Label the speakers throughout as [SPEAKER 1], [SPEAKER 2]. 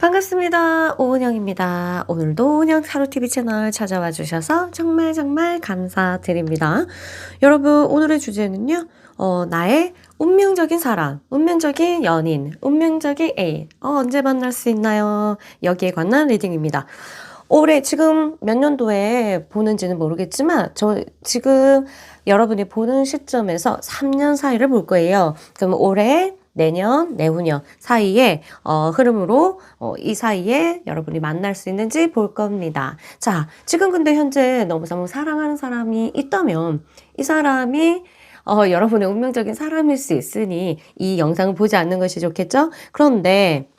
[SPEAKER 1] 반갑습니다. 오은영입니다. 오늘도 오은영 타로TV 채널 찾아와 주셔서 정말 감사드립니다. 여러분, 오늘의 주제는요, 나의 운명적인 사람, 운명적인 연인, 운명적인 애인, 언제 만날 수 있나요? 여기에 관한 리딩입니다. 올해 지금 몇 년도에 보는지는 모르겠지만, 저 지금 여러분이 보는 시점에서 3년 사이를 볼 거예요. 그럼 올해 내년, 내후년 사이에 흐름으로 이 사이에 여러분이 만날 수 있는지 볼 겁니다. 자, 지금 근데 현재 너무너무 사랑하는 사람이 있다면 이 사람이 여러분의 운명적인 사람일 수 있으니 이 영상을 보지 않는 것이 좋겠죠? 그런데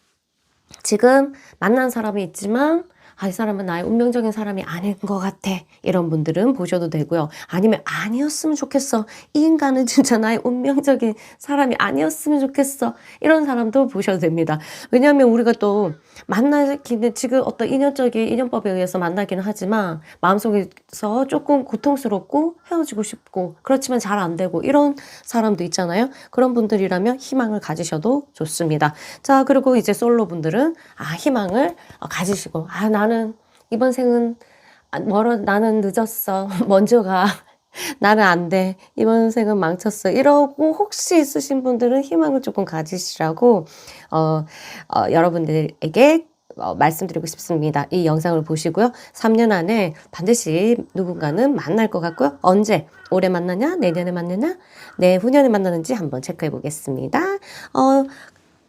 [SPEAKER 1] 지금 만난 사람이 있지만 이 사람은 나의 운명적인 사람이 아닌 것 같아. 이런 분들은 보셔도 되고요. 아니면 아니었으면 좋겠어. 이 인간은 진짜 나의 운명적인 사람이 아니었으면 좋겠어. 이런 사람도 보셔도 됩니다. 왜냐하면 우리가 또 만나기는 지금 어떤 인연적인 인연법에 의해서 만나기는 하지만 마음속에서 조금 고통스럽고 헤어지고 싶고 그렇지만 잘 안 되고 이런 사람도 있잖아요. 그런 분들이라면 희망을 가지셔도 좋습니다. 자, 그리고 이제 솔로 분들은 희망을 가지시고 나는 이번 생은 나는 늦었어. 먼저 가. 나는 안 돼. 이번 생은 망쳤어. 이러고 혹시 있으신 분들은 희망을 조금 가지시라고 여러분들에게 말씀드리고 싶습니다. 이 영상을 보시고요. 3년 안에 반드시 누군가는 만날 것 같고요. 언제? 올해 만나냐? 내년에 만나냐? 내후년에 만나는지 한번 체크해 보겠습니다.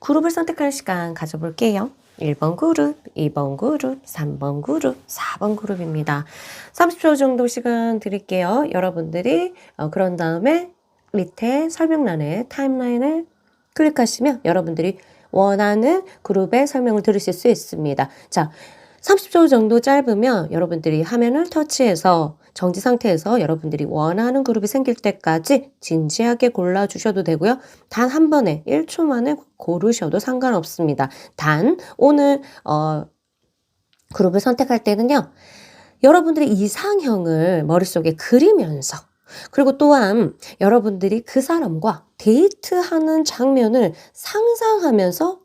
[SPEAKER 1] 그룹을 선택할 시간 가져볼게요. 1번 그룹, 2번 그룹, 3번 그룹, 4번 그룹입니다. 30초 정도 시간 드릴게요. 여러분들이 그런 다음에 밑에 설명란에 타임라인을 클릭하시면 여러분들이 원하는 그룹의 설명을 들으실 수 있습니다. 자, 30초 정도 짧으면 여러분들이 화면을 터치해서 정지 상태에서 여러분들이 원하는 그룹이 생길 때까지 진지하게 골라주셔도 되고요. 단 한 번에 1초 만에 고르셔도 상관없습니다. 단 오늘 그룹을 선택할 때는요. 여러분들이 이상형을 머릿속에 그리면서 그리고 또한 여러분들이 그 사람과 데이트하는 장면을 상상하면서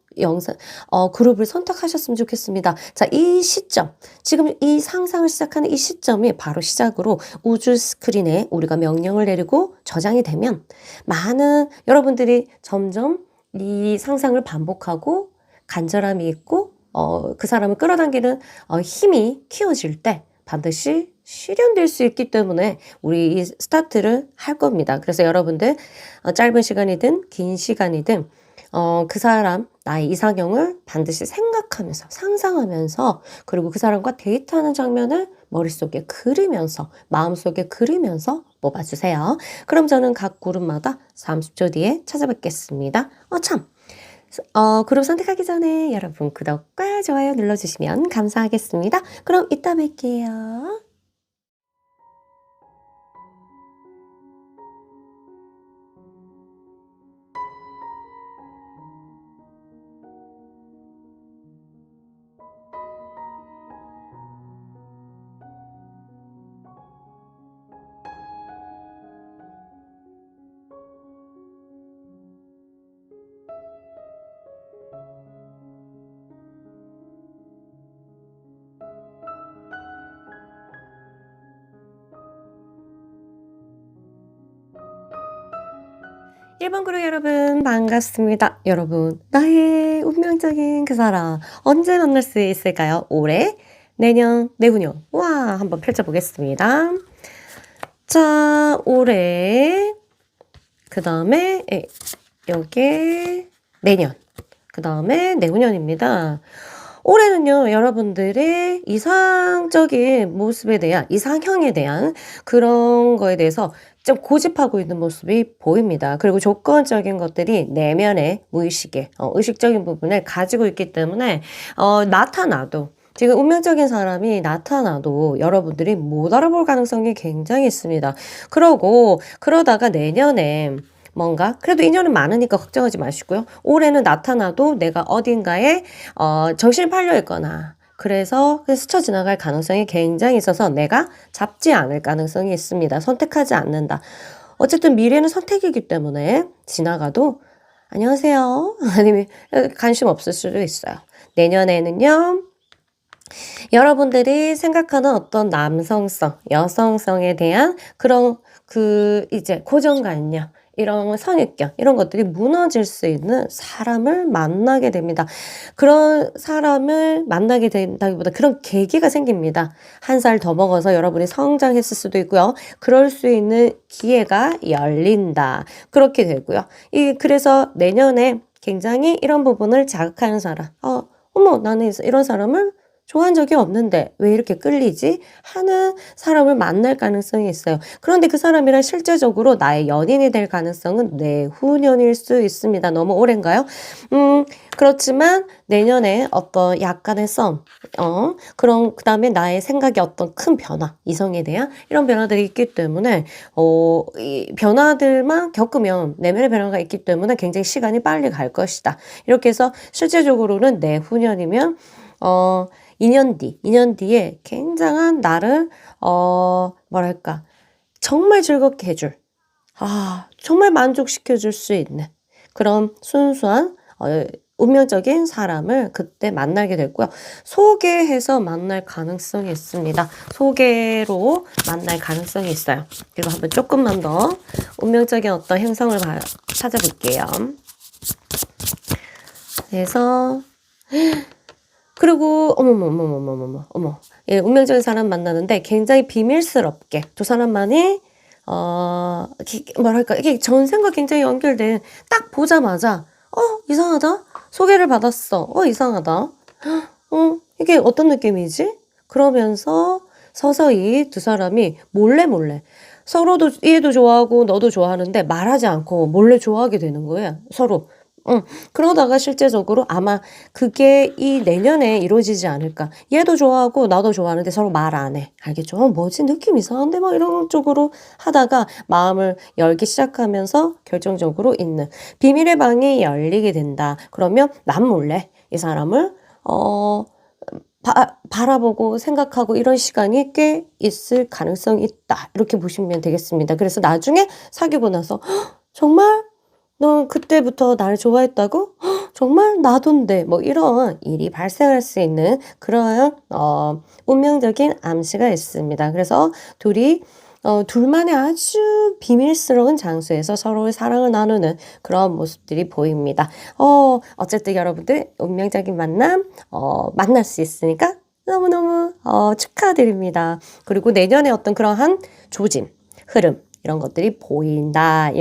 [SPEAKER 1] 그룹을 선택하셨으면 좋겠습니다. 자, 이 시점, 지금 이 상상을 시작하는 이 시점이 바로 시작으로 우주 스크린에 우리가 명령을 내리고 저장이 되면 많은 여러분들이 점점 이 상상을 반복하고 간절함이 있고 그 사람을 끌어당기는 힘이 키워질 때 반드시 실현될 수 있기 때문에 우리 이 스타트를 할 겁니다. 그래서 여러분들 짧은 시간이든 긴 시간이든 그 사람, 나의 이상형을 반드시 생각하면서 상상하면서 그리고 그 사람과 데이트하는 장면을 머릿속에 그리면서 마음속에 그리면서 뽑아주세요. 그럼 저는 각 그룹마다 30초 뒤에 찾아뵙겠습니다. 그룹 선택하기 전에 여러분 구독과 좋아요 눌러주시면 감사하겠습니다. 그럼 이따 뵐게요. 1번 그룹 여러분 반갑습니다. 여러분 나의 운명적인 그 사람 언제 만날 수 있을까요? 올해, 내년, 내후년. 와, 한번 펼쳐보겠습니다. 자, 올해 그 다음에 여기 내년 그 다음에 내후년입니다. 올해는요, 여러분들의 이상적인 모습에 대한, 이상형에 대한 그런 거에 대해서 좀 고집하고 있는 모습이 보입니다. 그리고 조건적인 것들이 내면의 무의식의, 의식적인 부분을 가지고 있기 때문에, 나타나도, 지금 운명적인 사람이 나타나도 여러분들이 못 알아볼 가능성이 굉장히 있습니다. 그러다가 내년에 뭔가 그래도 인연은 많으니까 걱정하지 마시고요. 올해는 나타나도 내가 어딘가에 정신이 팔려 있거나 그래서 스쳐 지나갈 가능성이 굉장히 있어서 내가 잡지 않을 가능성이 있습니다. 선택하지 않는다. 어쨌든 미래는 선택이기 때문에 지나가도 안녕하세요. 아니면 관심 없을 수도 있어요. 내년에는요. 여러분들이 생각하는 어떤 남성성, 여성성에 대한 그런 이제 고정관념, 이런 선입견, 이런 것들이 무너질 수 있는 사람을 만나게 됩니다. 그런 사람을 만나게 된다기보다 그런 계기가 생깁니다. 한 살 더 먹어서 여러분이 성장했을 수도 있고요. 그럴 수 있는 기회가 열린다. 그렇게 되고요. 그래서 내년에 굉장히 이런 부분을 자극하는 사람, 어머, 나는 이런 사람을 좋아한 적이 없는데 왜 이렇게 끌리지? 하는 사람을 만날 가능성이 있어요. 그런데 그 사람이랑 실제적으로 나의 연인이 될 가능성은 내후년일 수 있습니다. 너무 오랜가요? 그렇지만 내년에 어떤 약간의 썸, 그 다음에 나의 생각에 어떤 큰 변화, 이성에 대한 이런 변화들이 있기 때문에, 이 변화들만 겪으면 내면의 변화가 있기 때문에 굉장히 시간이 빨리 갈 것이다. 이렇게 해서 실제적으로는 내후년이면, 2년 뒤에 굉장한 나를, 뭐랄까, 정말 즐겁게 해줄, 정말 만족시켜줄 수 있는 그런 순수한, 운명적인 사람을 그때 만나게 됐고요. 소개해서 만날 가능성이 있습니다. 소개로 만날 가능성이 있어요. 그리고 한번 조금만 더 운명적인 어떤 행성을 찾아볼게요. 그래서, 그리고 어머. 예, 운명적인 사람 만나는데 굉장히 비밀스럽게 두 사람만이 뭐랄까 이게 전생과 굉장히 연결된 딱 보자마자 이상하다. 소개를 받았어. 이상하다. 이게 어떤 느낌이지? 그러면서 서서히 두 사람이 몰래 서로도 얘도 좋아하고 너도 좋아하는데 말하지 않고 몰래 좋아하게 되는 거예요. 서로. 그러다가 실제적으로 아마 그게 이 내년에 이루어지지 않을까. 얘도 좋아하고 나도 좋아하는데 서로 말 안 해. 알겠죠? 뭐지? 느낌 이상한데? 막 이런 쪽으로 하다가 마음을 열기 시작하면서 결정적으로 있는 비밀의 방이 열리게 된다. 그러면 난 몰래 이 사람을 바라보고 생각하고 이런 시간이 꽤 있을 가능성이 있다. 이렇게 보시면 되겠습니다. 그래서 나중에 사귀고 나서 정말 너 그때부터 나를 좋아했다고? 정말 나돈데 뭐 이런 일이 발생할 수 있는 그런 운명적인 암시가 있습니다. 그래서 둘만의 아주 비밀스러운 장소에서 서로의 사랑을 나누는 그런 모습들이 보입니다. 어쨌든 여러분들 운명적인 만남 만날 수 있으니까 너무너무 축하드립니다. 그리고 내년에 어떤 그러한 조짐, 흐름 이런 것들이 보인다.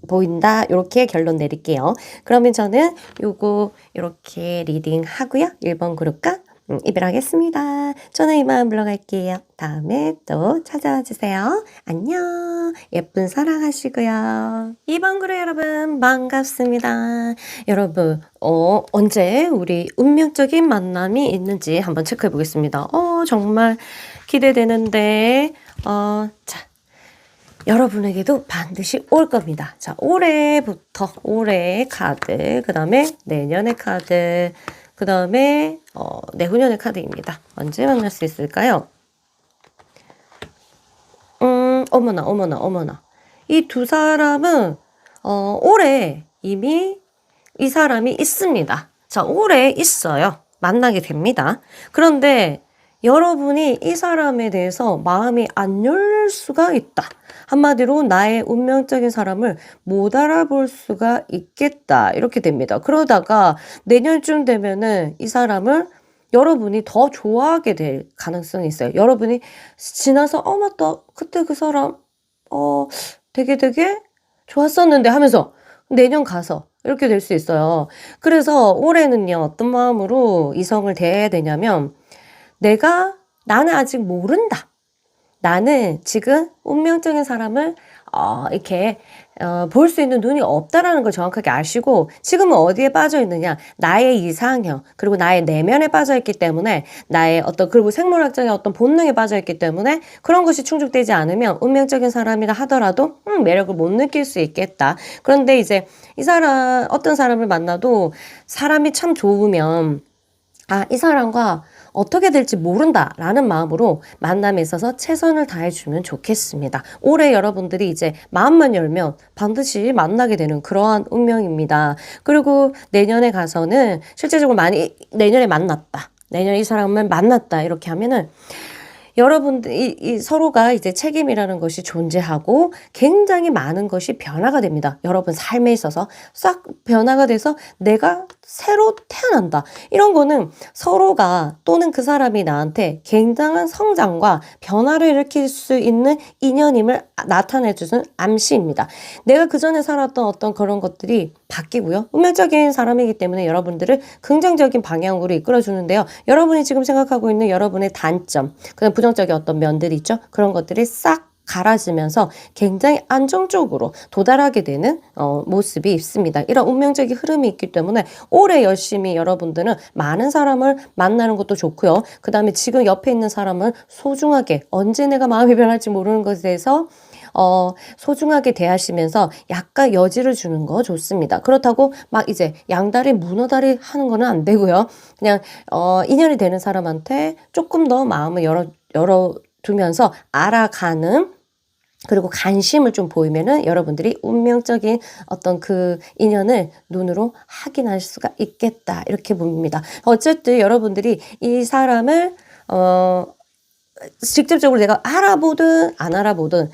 [SPEAKER 1] 보인다. 이렇게 결론 내릴게요. 그러면 저는 요거 이렇게 리딩 하고요. 1번 그룹과 이별하겠습니다. 저는 이만 물러갈게요. 다음에 또 찾아와 주세요. 안녕. 예쁜 사랑하시고요. 2번 그룹 여러분 반갑습니다. 여러분 언제 우리 운명적인 만남이 있는지 한번 체크해 보겠습니다. 정말 기대되는데 자. 여러분에게도 반드시 올 겁니다. 자, 올해부터 올해의 카드, 그 다음에 내년의 카드, 그 다음에 내후년의 카드입니다. 언제 만날 수 있을까요? 어머나. 이 두 사람은 올해 이미 이 사람이 있습니다. 자, 올해 있어요. 만나게 됩니다. 그런데 여러분이 이 사람에 대해서 마음이 안 열릴 수가 있다. 한마디로 나의 운명적인 사람을 못 알아볼 수가 있겠다. 이렇게 됩니다. 그러다가 내년쯤 되면은 이 사람을 여러분이 더 좋아하게 될 가능성이 있어요. 여러분이 지나서 맞다. 그때 그 사람 되게 좋았었는데 하면서 내년 가서 이렇게 될 수 있어요. 그래서 올해는요. 어떤 마음으로 이성을 대해야 되냐면 나는 아직 모른다. 나는 지금 운명적인 사람을 이렇게 볼 수 있는 눈이 없다라는 걸 정확하게 아시고 지금은 어디에 빠져 있느냐 나의 이상형 그리고 나의 내면에 빠져 있기 때문에 나의 그리고 생물학적인 어떤 본능에 빠져 있기 때문에 그런 것이 충족되지 않으면 운명적인 사람이라 하더라도 매력을 못 느낄 수 있겠다. 그런데 이제 어떤 사람을 만나도 사람이 참 좋으면 이 사람과 어떻게 될지 모른다라는 마음으로 만남에 있어서 최선을 다해주면 좋겠습니다. 올해 여러분들이 이제 마음만 열면 반드시 만나게 되는 그러한 운명입니다. 그리고 내년에 가서는 실제적으로 많이 내년에 만났다. 내년에 이 사람을 만났다. 이렇게 하면은 여러분들 이 서로가 이제 책임이라는 것이 존재하고 굉장히 많은 것이 변화가 됩니다. 여러분 삶에 있어서 싹 변화가 돼서 내가 새로 태어난다. 이런 거는 서로가 또는 그 사람이 나한테 굉장한 성장과 변화를 일으킬 수 있는 인연임을 나타내주는 암시입니다. 내가 그전에 살았던 어떤 그런 것들이 바뀌고요. 운명적인 사람이기 때문에 여러분들을 긍정적인 방향으로 이끌어주는데요. 여러분이 지금 생각하고 있는 여러분의 단점, 그다음 부정적인 어떤 면들이 있죠. 그런 것들이 싹 갈아지면서 굉장히 안정적으로 도달하게 되는 모습이 있습니다. 이런 운명적인 흐름이 있기 때문에 올해 열심히 여러분들은 많은 사람을 만나는 것도 좋고요. 그 다음에 지금 옆에 있는 사람을 소중하게 언제 내가 마음이 변할지 모르는 것에 대해서 소중하게 대하시면서 약간 여지를 주는 거 좋습니다. 그렇다고 막 이제 양다리 문어다리 하는 거는 안 되고요. 그냥 인연이 되는 사람한테 조금 더 마음을 열어두면서 알아가는 그리고 관심을 좀 보이면은 여러분들이 운명적인 어떤 그 인연을 눈으로 확인할 수가 있겠다. 이렇게 봅니다. 어쨌든 여러분들이 이 사람을 직접적으로 내가 알아보든 안 알아보든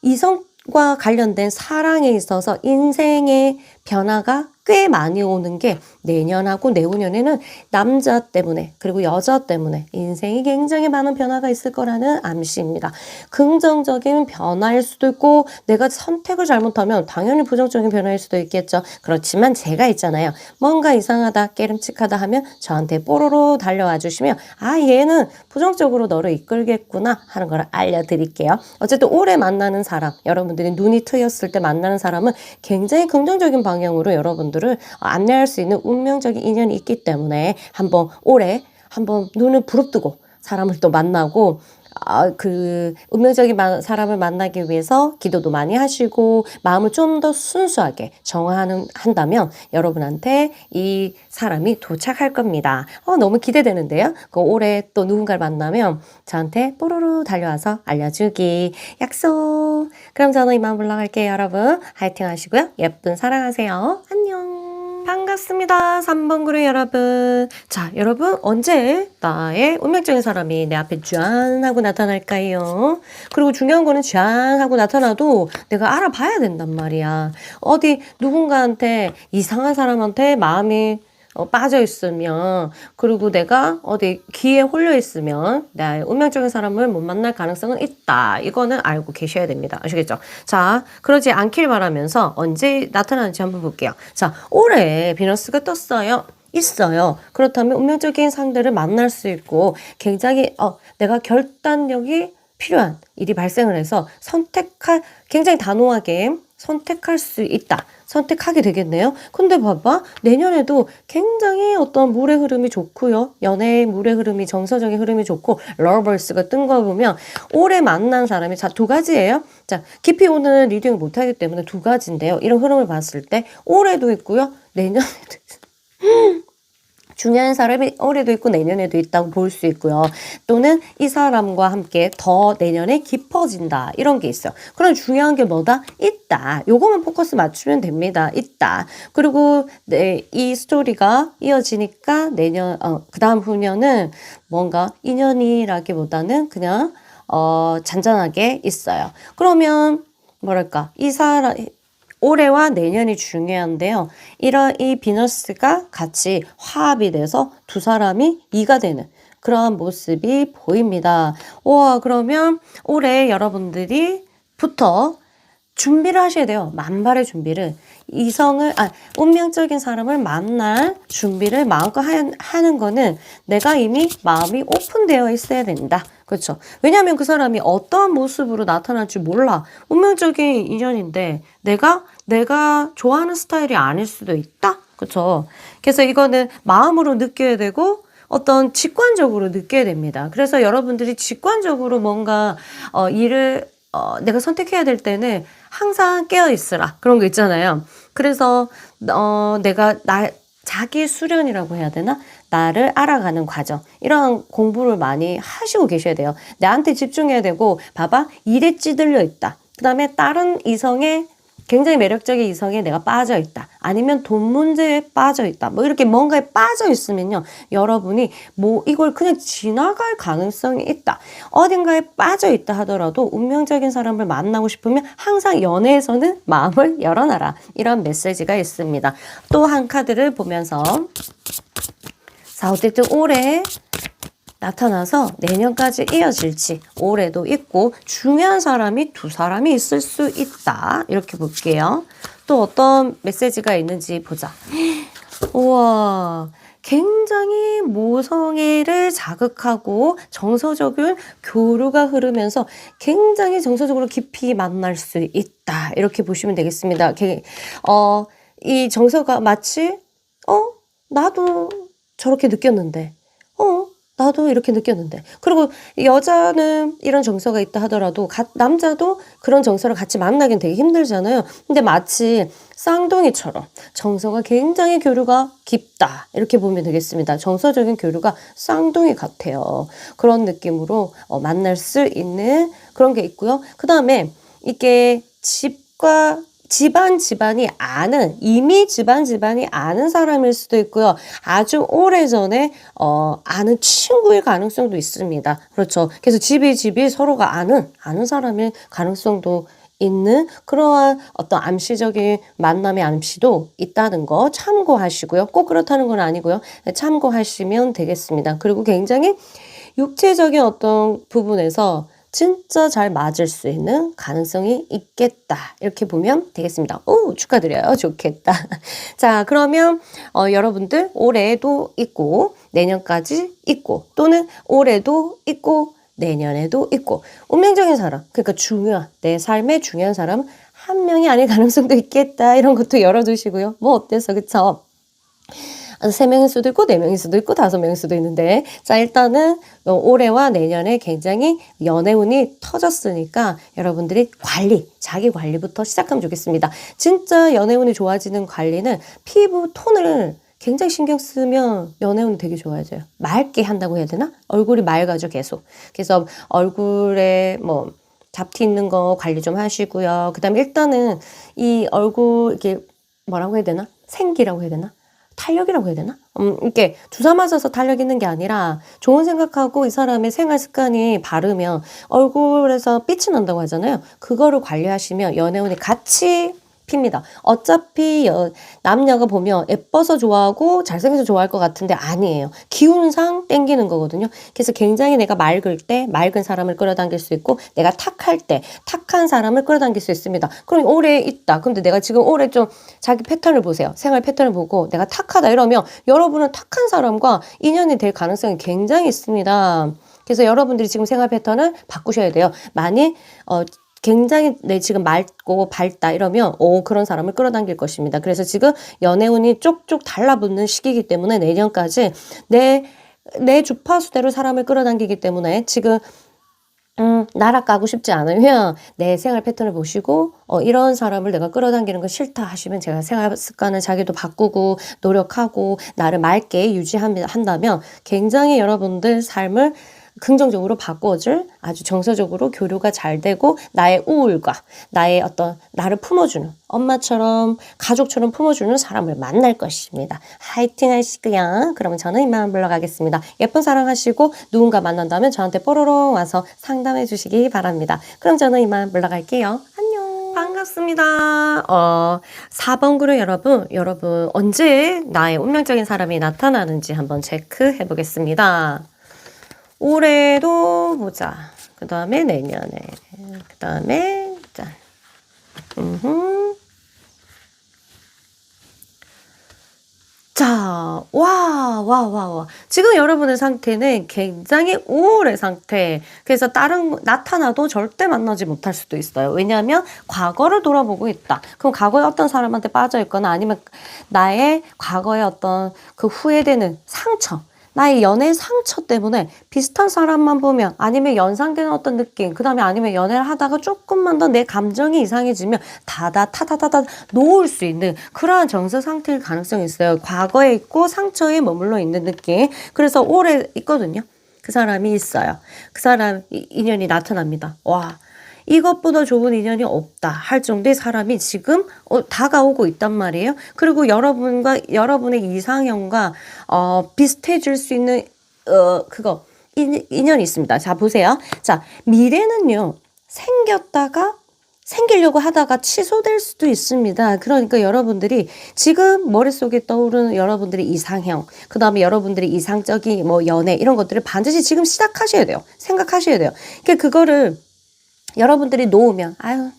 [SPEAKER 1] 이성과 관련된 사랑에 있어서 인생의 변화가 꽤 많이 오는 게 내년하고 내후년에는 남자 때문에 그리고 여자 때문에 인생이 굉장히 많은 변화가 있을 거라는 암시입니다. 긍정적인 변화일 수도 있고 내가 선택을 잘못하면 당연히 부정적인 변화일 수도 있겠죠. 그렇지만 제가 있잖아요. 뭔가 이상하다 깨름칙하다 하면 저한테 뽀로로 달려와 주시면 아 얘는 부정적으로 너를 이끌겠구나 하는 걸 알려드릴게요. 어쨌든 올해 만나는 사람 여러분들이 눈이 트였을 때 만나는 사람은 굉장히 긍정적인 방향으로 여러분들을 안내할 수 있는 운명적인 인연이 있기 때문에 올해 한번 눈을 부릅뜨고 사람을 또 만나고 그 운명적인 사람을 만나기 위해서 기도도 많이 하시고 마음을 좀 더 순수하게 한다면 여러분한테 이 사람이 도착할 겁니다. 너무 기대되는데요. 올해 또 누군가를 만나면 저한테 뽀로로 달려와서 알려주기 약속. 그럼 저는 이만 물러갈게요. 여러분 화이팅 하시고요. 예쁜 사랑하세요. 안녕. 반갑습니다. 3번 그룹 여러분. 자, 여러분 언제 나의 운명적인 사람이 내 앞에 짠 하고 나타날까요? 그리고 중요한 거는 짠 하고 나타나도 내가 알아봐야 된단 말이야. 어디 누군가한테 이상한 사람한테 마음이 빠져 있으면 그리고 내가 어디 기에 홀려 있으면 나의 운명적인 사람을 못 만날 가능성은 있다. 이거는 알고 계셔야 됩니다. 아시겠죠? 자, 그러지 않길 바라면서 언제 나타나는지 한번 볼게요. 자, 올해 비너스가 떴어요. 있어요. 그렇다면 운명적인 상대를 만날 수 있고 굉장히 내가 결단력이 필요한 일이 발생을 해서 굉장히 단호하게 선택할 수 있다. 선택하게 되겠네요. 근데 봐봐. 내년에도 굉장히 어떤 물의 흐름이 좋고요. 연애의 물의 흐름이 정서적인 흐름이 좋고 러버스가 뜬 거 보면 올해 만난 사람이 두 가지예요. 자, 깊이 오는 리딩을 못하기 때문에 두 가지인데요. 이런 흐름을 봤을 때 올해도 있고요. 내년에도 있어요. 중요한 사람이 올해도 있고 내년에도 있다고 볼 수 있고요. 또는 이 사람과 함께 더 내년에 깊어진다. 이런 게 있어요. 그럼 중요한 게 뭐다? 있다. 요거만 포커스 맞추면 됩니다. 있다. 그리고 이 스토리가 이어지니까 그 다음 후년은 뭔가 인연이라기보다는 그냥 잔잔하게 있어요. 그러면 뭐랄까 이 사람 올해와 내년이 중요한데요. 이 비너스가 같이 화합이 돼서 두 사람이 이가 되는 그러한 모습이 보입니다. 그러면 올해 여러분들이부터 준비를 하셔야 돼요. 만발의 준비를. 운명적인 사람을 만날 준비를 마음껏 하는 거는 내가 이미 마음이 오픈되어 있어야 된다. 그렇죠. 왜냐하면 그 사람이 어떠한 모습으로 나타날지 몰라. 운명적인 인연인데 내가 좋아하는 스타일이 아닐 수도 있다. 그렇죠. 그래서 이거는 마음으로 느껴야 되고 어떤 직관적으로 느껴야 됩니다. 그래서 여러분들이 직관적으로 뭔가 일을 내가 선택해야 될 때는 항상 깨어 있으라. 그런 거 있잖아요. 그래서 내가 자기 수련이라고 해야 되나? 나를 알아가는 과정, 이런 공부를 많이 하시고 계셔야 돼요. 나한테 집중해야 되고, 봐봐, 일에 찌들려 있다. 그 다음에 다른 이성에, 굉장히 매력적인 이성에 내가 빠져 있다. 아니면 돈 문제에 빠져 있다. 뭐 이렇게 뭔가에 빠져 있으면요. 여러분이 뭐 이걸 그냥 지나갈 가능성이 있다. 어딘가에 빠져 있다 하더라도 운명적인 사람을 만나고 싶으면 항상 연애에서는 마음을 열어놔라. 이런 메시지가 있습니다. 또 한 카드를 보면서 자, 어쨌든 올해 나타나서 내년까지 이어질지, 올해도 있고 중요한 사람이 두 사람이 있을 수 있다. 이렇게 볼게요. 또 어떤 메시지가 있는지 보자. 우와, 굉장히 모성애를 자극하고 정서적인 교류가 흐르면서 굉장히 정서적으로 깊이 만날 수 있다. 이렇게 보시면 되겠습니다. 이 정서가 마치 나도 저렇게 느꼈는데 나도 이렇게 느꼈는데. 그리고 여자는 이런 정서가 있다 하더라도 남자도 그런 정서를 같이 만나긴 되게 힘들잖아요. 근데 마치 쌍둥이처럼 정서가 굉장히 교류가 깊다. 이렇게 보면 되겠습니다. 정서적인 교류가 쌍둥이 같아요. 그런 느낌으로 만날 수 있는 그런 게 있고요. 그 다음에 이게 집안이 아는 사람일 수도 있고요. 아주 오래전에, 아는 친구일 가능성도 있습니다. 그렇죠. 그래서 집이 서로가 아는 사람일 가능성도 있는 그러한 어떤 암시적인 만남의 암시도 있다는 거 참고하시고요. 꼭 그렇다는 건 아니고요. 참고하시면 되겠습니다. 그리고 굉장히 육체적인 어떤 부분에서 진짜 잘 맞을 수 있는 가능성이 있겠다. 이렇게 보면 되겠습니다. 오, 축하드려요. 좋겠다. 자, 그러면 여러분들 올해도 있고 내년까지 있고 또는 올해도 있고 내년에도 있고 운명적인 사람, 그러니까 내 삶의 중요한 사람 한 명이 아닐 가능성도 있겠다. 이런 것도 열어두시고요. 뭐 어때서, 그쵸? 3명일 수도 있고 4명일 수도 있고 5명일 수도 있는데, 자, 일단은 올해와 내년에 굉장히 연애운이 터졌으니까 여러분들이 자기 관리부터 시작하면 좋겠습니다. 진짜 연애운이 좋아지는 관리는 피부 톤을 굉장히 신경 쓰면 연애운이 되게 좋아져요. 맑게 한다고 해야 되나? 얼굴이 맑아져 계속. 그래서 얼굴에 뭐 잡티 있는 거 관리 좀 하시고요. 그 다음에 일단은 이 얼굴 이렇게 뭐라고 해야 되나? 생기라고 해야 되나? 탄력이라고 해야 되나? 이렇게 주사 맞아서 탄력 있는 게 아니라 좋은 생각하고 이 사람의 생활 습관이 바르면 얼굴에서 빛이 난다고 하잖아요. 그거를 관리하시면 연애운이 같이 핍니다. 어차피 남녀가 보면 예뻐서 좋아하고 잘생겨서 좋아할 것 같은데 아니에요. 기운상 땡기는 거거든요. 그래서 굉장히 내가 맑을 때 맑은 사람을 끌어당길 수 있고, 내가 탁할 때 탁한 사람을 끌어당길 수 있습니다. 그럼 올해 있다. 근데 내가 지금 올해 좀 자기 패턴을 보세요. 생활 패턴을 보고 내가 탁하다 이러면 여러분은 탁한 사람과 인연이 될 가능성이 굉장히 있습니다. 그래서 여러분들이 지금 생활 패턴을 바꾸셔야 돼요. 많이 굉장히 지금 맑고 밝다 이러면 그런 사람을 끌어당길 것입니다. 그래서 지금 연애운이 쪽쪽 달라붙는 시기이기 때문에 내년까지 내 주파수대로 사람을 끌어당기기 때문에 지금 나락가고 싶지 않으면 내 생활 패턴을 보시고 이런 사람을 내가 끌어당기는 거 싫다 하시면 제가 생활 습관을 자기도 바꾸고 노력하고 나를 맑게 유지한다면 굉장히 여러분들 삶을 긍정적으로 바꿔줄 아주 정서적으로 교류가 잘 되고 나의 우울과 나의 나를 품어주는 엄마처럼 가족처럼 품어주는 사람을 만날 것입니다. 화이팅 하시고요. 그러면 저는 이만 물러가겠습니다. 예쁜 사랑하시고 누군가 만난다면 저한테 뽀로롱 와서 상담해 주시기 바랍니다. 그럼 저는 이만 물러갈게요. 안녕. 반갑습니다. 4번 그룹 여러분 언제 나의 운명적인 사람이 나타나는지 한번 체크해 보겠습니다. 올해도 보자. 그 다음에 내년에. 그 다음에, 자. 자, 와. 지금 여러분의 상태는 굉장히 우울의 상태. 그래서 나타나도 절대 만나지 못할 수도 있어요. 왜냐하면 과거를 돌아보고 있다. 그럼 과거에 어떤 사람한테 빠져 있거나 아니면 나의 과거의 어떤 그 후회되는 상처. 나의 연애 상처 때문에 비슷한 사람만 보면 아니면 연상되는 어떤 느낌, 그 다음에 아니면 연애를 하다가 조금만 더 내 감정이 이상해지면 타다타다타다 놓을 수 있는 그러한 정서 상태일 가능성이 있어요. 과거에 있고 상처에 머물러 있는 느낌. 그래서 오래 있거든요. 그 사람이 있어요. 그 사람 인연이 나타납니다. 와, 이것보다 좋은 인연이 없다 할 정도의 사람이 지금 다가오고 있단 말이에요. 그리고 여러분의 이상형과 비슷해질 수 있는 인연이 있습니다. 자, 보세요. 자, 미래는요, 생기려고 하다가 취소될 수도 있습니다. 그러니까 여러분들이 지금 머릿속에 떠오르는 여러분들의 이상형, 그 다음에 여러분들의 이상적인 뭐 연애 이런 것들을 반드시 지금 시작하셔야 돼요. 생각하셔야 돼요. 그러니까 그거를 여러분들이 놓으면 아유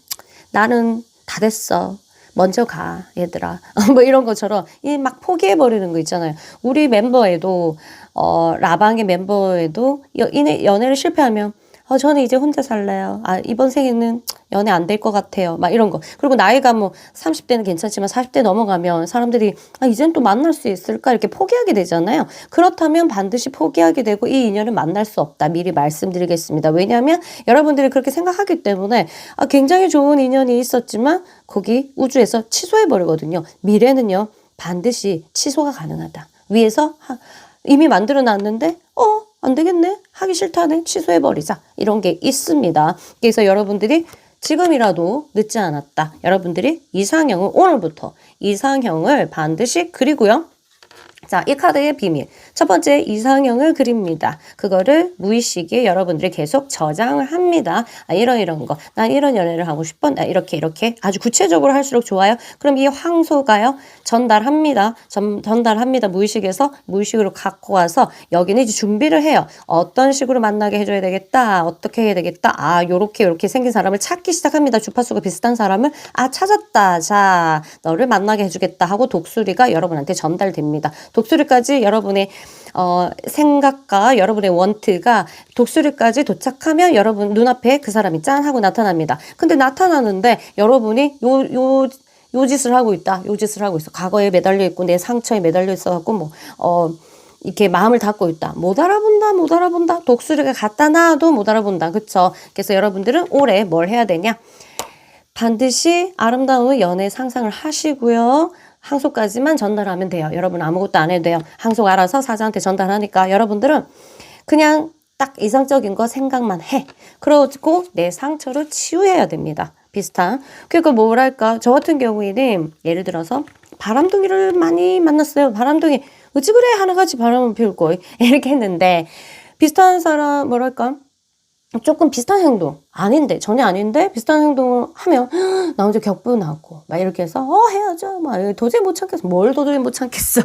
[SPEAKER 1] 나는 다 됐어. 먼저 가 얘들아. 뭐 이런 것처럼 막 포기해버리는 거 있잖아요. 우리 멤버에도 라방의 멤버에도 연애를 실패하면 저는 이제 혼자 살래요. 이번 생에는 연애 안 될 것 같아요. 막 이런 거. 그리고 나이가 뭐 30대는 괜찮지만 40대 넘어가면 사람들이 이젠 또 만날 수 있을까? 이렇게 포기하게 되잖아요. 그렇다면 반드시 포기하게 되고 이 인연을 만날 수 없다. 미리 말씀드리겠습니다. 왜냐하면 여러분들이 그렇게 생각하기 때문에 굉장히 좋은 인연이 있었지만 거기 우주에서 취소해버리거든요. 미래는요. 반드시 취소가 가능하다. 위에서 이미 만들어 놨는데 안 되겠네? 하기 싫다네? 취소해버리자. 이런 게 있습니다. 그래서 여러분들이 지금이라도 늦지 않았다. 여러분들이 이상형을 오늘부터 이상형을 반드시 그리고요. 자, 이 카드의 비밀. 첫 번째 이상형을 그립니다. 그거를 무의식에 여러분들이 계속 저장을 합니다. 이런 거. 난 이런 연애를 하고 싶어. 나 이렇게 아주 구체적으로 할수록 좋아요. 그럼 이 황소가요. 전달합니다. 전달합니다. 무의식에서 무의식으로 갖고 와서 여기는 이제 준비를 해요. 어떤 식으로 만나게 해줘야 되겠다. 어떻게 해야 되겠다. 요렇게 생긴 사람을 찾기 시작합니다. 주파수가 비슷한 사람을 찾았다. 자, 너를 만나게 해주겠다 하고 독수리가 여러분한테 전달됩니다. 독수리까지 여러분의 생각과 여러분의 원트가 독수리까지 도착하면 여러분 눈앞에 그 사람이 짠 하고 나타납니다. 근데 나타나는데 여러분이 요 짓을 하고 있다. 요 짓을 하고 있어. 과거에 매달려 있고 내 상처에 매달려 있어갖고 이렇게 마음을 닫고 있다. 못 알아본다. 독수리가 갖다 놔도 못 알아본다. 그쵸? 그래서 여러분들은 올해 뭘 해야 되냐? 반드시 아름다운 연애 상상을 하시고요. 항소까지만 전달하면 돼요. 여러분 아무것도 안 해도 돼요. 항소가 알아서 사자한테 전달하니까 여러분들은 그냥 딱 이상적인 거 생각만 해. 그러고 내 상처를 치유해야 됩니다. 비슷한. 그러니까 뭐랄까 저 같은 경우에는 예를 들어서 바람둥이를 많이 만났어요. 바람둥이 어찌 그래 하나같이 바람을 피울 거예요. 이렇게 했는데 비슷한 사람 뭐랄까 조금 비슷한 행동 전혀 아닌데 비슷한 행동을 하면 나 혼자 격분 나고 막 이렇게 해서 해야죠. 막 도저히 못 참겠어. 뭘 도저히 못 참겠어.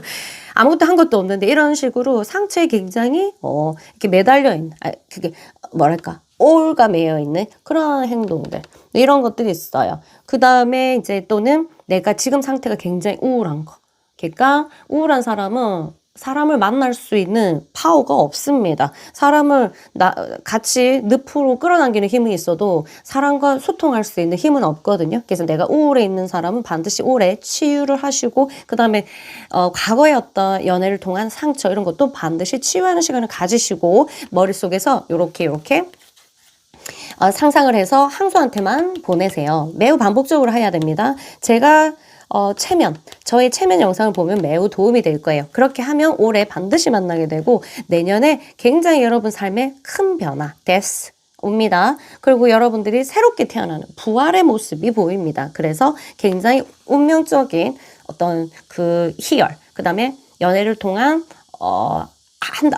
[SPEAKER 1] 아무것도 한 것도 없는데 이런 식으로 상처에 굉장히 이렇게 매달려 있는 그게 뭐랄까 올가매여 있는 그런 행동들 이런 것들이 있어요. 그 다음에 이제 또는 내가 지금 상태가 굉장히 우울한 거. 그러니까 우울한 사람을 만날 수 있는 파워가 없습니다. 사람을 같이 늪으로 끌어당기는 힘이 있어도 사람과 소통할 수 있는 힘은 없거든요. 그래서 내가 우울해 있는 사람은 반드시 올해 치유를 하시고 그 다음에 과거의 어떤 연애를 통한 상처 이런 것도 반드시 치유하는 시간을 가지시고 머릿속에서 요렇게 상상을 해서 항소한테만 보내세요. 매우 반복적으로 해야 됩니다. 제가 저의 체면 영상을 보면 매우 도움이 될 거예요. 그렇게 하면 올해 반드시 만나게 되고 내년에 굉장히 여러분 삶에 큰 변화, 데스 옵니다. 그리고 여러분들이 새롭게 태어나는 부활의 모습이 보입니다. 그래서 굉장히 운명적인 어떤 그 희열, 그 다음에 연애를 통한 한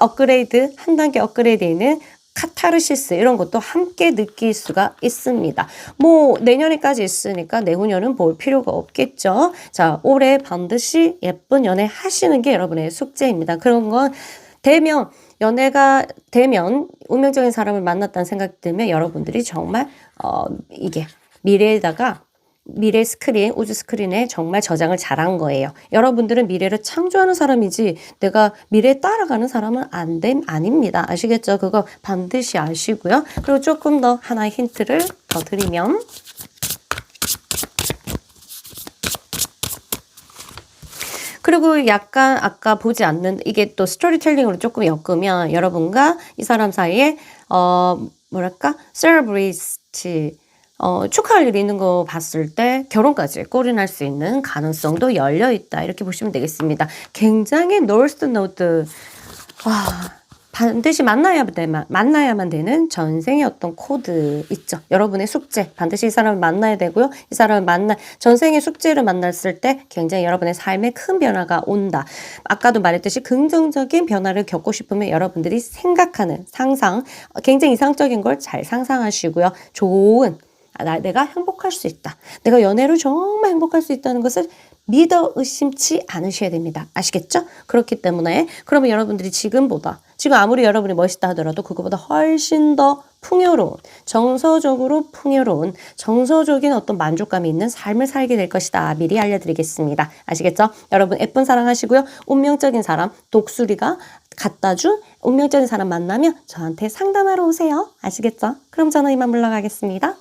[SPEAKER 1] 단계 업그레이드는 카타르시스 이런 것도 함께 느낄 수가 있습니다. 뭐 내년에까지 있으니까 내후년은 볼 필요가 없겠죠. 자, 올해 반드시 예쁜 연애 하시는 게 여러분의 숙제입니다. 그런 건 연애가 되면 운명적인 사람을 만났다는 생각이 들면 여러분들이 정말 이게 미래 스크린, 우주 스크린에 정말 저장을 잘한 거예요. 여러분들은 미래를 창조하는 사람이지 내가 미래에 따라가는 사람은 아닙니다. 아시겠죠? 그거 반드시 아시고요. 그리고 조금 더 하나의 힌트를 더 드리면 그리고 약간 아까 보지 않는 이게 또 스토리텔링으로 조금 엮으면 여러분과 이 사람 사이에 뭐랄까 셀러브레이트 축하할 일이 있는 거 봤을 때 결혼까지 골인할 수 있는 가능성도 열려 있다. 이렇게 보시면 되겠습니다. 굉장히 노스 노드. 와, 반드시 만나야만 되는 전생의 어떤 코드 있죠. 여러분의 숙제. 반드시 이 사람을 만나야 되고요. 이 사람을 전생의 숙제를 만났을 때 굉장히 여러분의 삶에 큰 변화가 온다. 아까도 말했듯이 긍정적인 변화를 겪고 싶으면 여러분들이 생각하는 상상, 굉장히 이상적인 걸 잘 상상하시고요. 좋은 내가 행복할 수 있다. 내가 연애로 정말 행복할 수 있다는 것을 믿어 의심치 않으셔야 됩니다. 아시겠죠? 그렇기 때문에 그러면 여러분들이 지금 아무리 여러분이 멋있다 하더라도 그거보다 훨씬 더 풍요로운, 정서적인 어떤 만족감이 있는 삶을 살게 될 것이다. 미리 알려드리겠습니다. 아시겠죠? 여러분 예쁜 사랑하시고요. 운명적인 사람, 독수리가 갖다 준 운명적인 사람 만나면 저한테 상담하러 오세요. 아시겠죠? 그럼 저는 이만 물러가겠습니다.